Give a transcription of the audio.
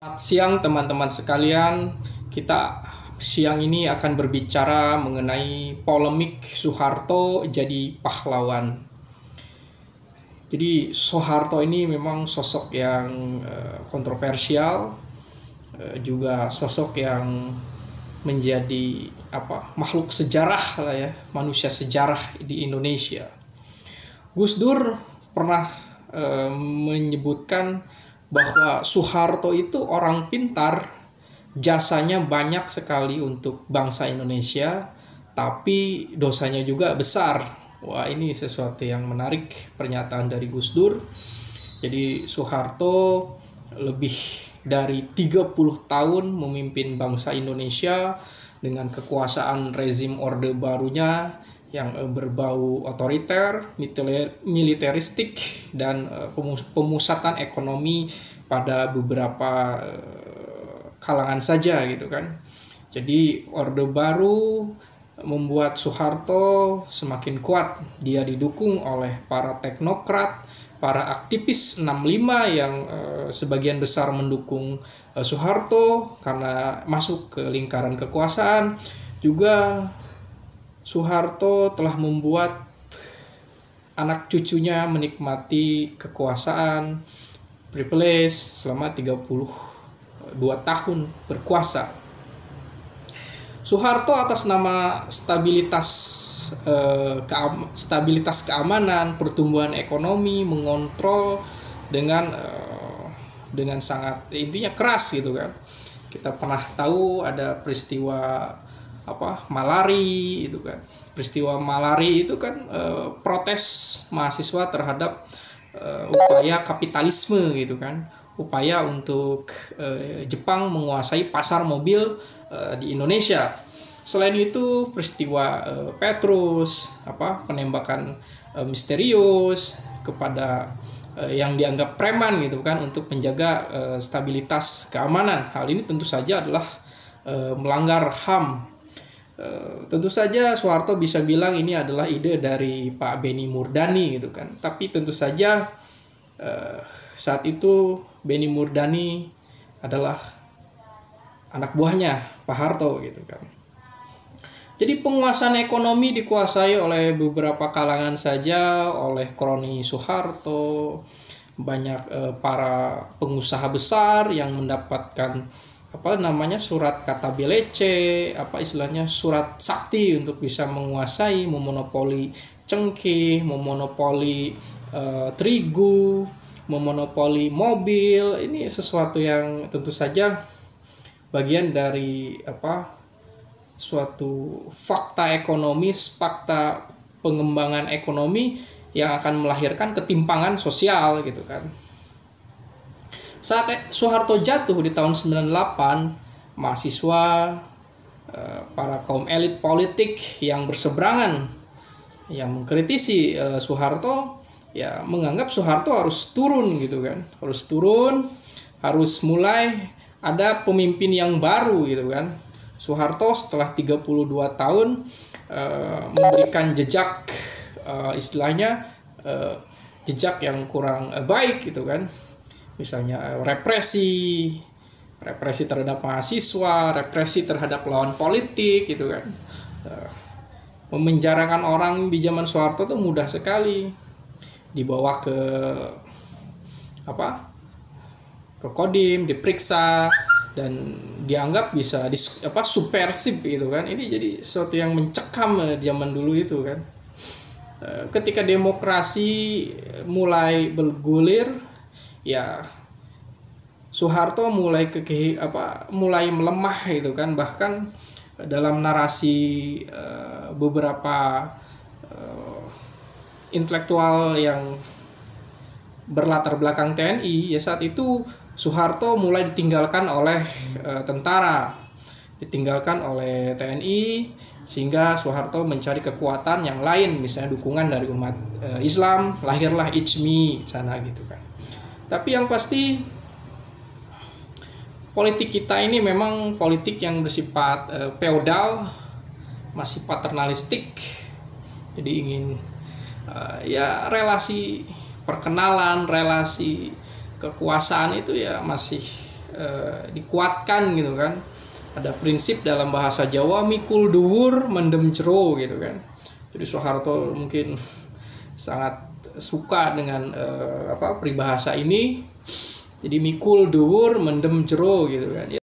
Selamat siang teman-teman sekalian. Kita siang ini akan berbicara mengenai polemik Soeharto jadi pahlawan. Jadi Soeharto ini memang sosok yang kontroversial, juga sosok yang menjadi makhluk sejarah lah ya, manusia sejarah di Indonesia. Gus Dur pernah menyebutkan bahwa Soeharto itu orang pintar, jasanya banyak sekali untuk bangsa Indonesia, tapi dosanya juga besar. Wah, ini sesuatu yang menarik pernyataan dari Gus Dur. Jadi Soeharto lebih dari 30 tahun memimpin bangsa Indonesia dengan kekuasaan rezim Orde Barunya yang berbau otoriter, militeristik, dan pemusatan ekonomi pada beberapa kalangan saja gitu kan. Jadi Orde Baru membuat Soeharto semakin kuat. Dia didukung oleh para teknokrat, para aktivis 65 yang sebagian besar mendukung Soeharto karena masuk ke lingkaran kekuasaan. Juga Soeharto telah membuat anak cucunya menikmati kekuasaan privilege selama 32 tahun berkuasa. Soeharto atas nama stabilitas keamanan, pertumbuhan ekonomi, mengontrol dengan sangat intinya keras gitu kan. Kita pernah tahu ada peristiwa malari itu kan. Peristiwa malari itu kan protes mahasiswa terhadap upaya kapitalisme gitu kan. Upaya untuk Jepang menguasai pasar mobil di Indonesia. Selain itu peristiwa Petrus, penembakan misterius kepada yang dianggap preman gitu kan untuk menjaga stabilitas keamanan. Hal ini tentu saja adalah melanggar HAM. Tentu saja Soeharto bisa bilang ini adalah ide dari Pak Benny Murdani gitu kan. Tapi tentu saja saat itu Benny Murdani adalah anak buahnya Pak Harto gitu kan. Jadi penguasaan ekonomi dikuasai oleh beberapa kalangan saja, oleh kroni Soeharto. Banyak para pengusaha besar yang mendapatkan surat kata belece, surat sakti untuk bisa menguasai, memonopoli cengkeh, memonopoli terigu, memonopoli mobil. Ini sesuatu yang tentu saja bagian dari suatu fakta ekonomis, fakta pengembangan ekonomi yang akan melahirkan ketimpangan sosial gitu kan. Saat Soeharto jatuh di tahun 98, mahasiswa, para kaum elit politik yang berseberangan, yang mengkritisi Soeharto, ya menganggap Soeharto harus turun gitu kan. Harus turun, harus mulai ada pemimpin yang baru gitu kan. Soeharto setelah 32 tahun memberikan jejak jejak yang kurang baik gitu kan. Misalnya represi terhadap mahasiswa, represi terhadap lawan politik gitu kan. Memenjarakan orang di zaman Soeharto itu mudah sekali. Dibawa ke Kodim, diperiksa dan dianggap bisa subversif gitu kan. Ini jadi sesuatu yang mencekam zaman dulu itu kan. Ketika demokrasi mulai bergulir, ya Soeharto mulai mulai melemah gitu kan. Bahkan dalam narasi beberapa intelektual yang berlatar belakang TNI, ya saat itu Soeharto mulai ditinggalkan oleh tentara, ditinggalkan oleh TNI, sehingga Soeharto mencari kekuatan yang lain, misalnya dukungan dari umat Islam, lahirlah ICMI sana gitu kan. Tapi yang pasti politik kita ini memang politik yang bersifat feodal, masih paternalistik. Jadi ingin relasi perkenalan, relasi kekuasaan itu ya masih dikuatkan gitu kan. Ada prinsip dalam bahasa Jawa, mikul dhuwur mendem jero gitu kan. Jadi Soeharto mungkin sangat suka dengan peribahasa ini. Jadi mikul dhuwur mendem jero gitu kan.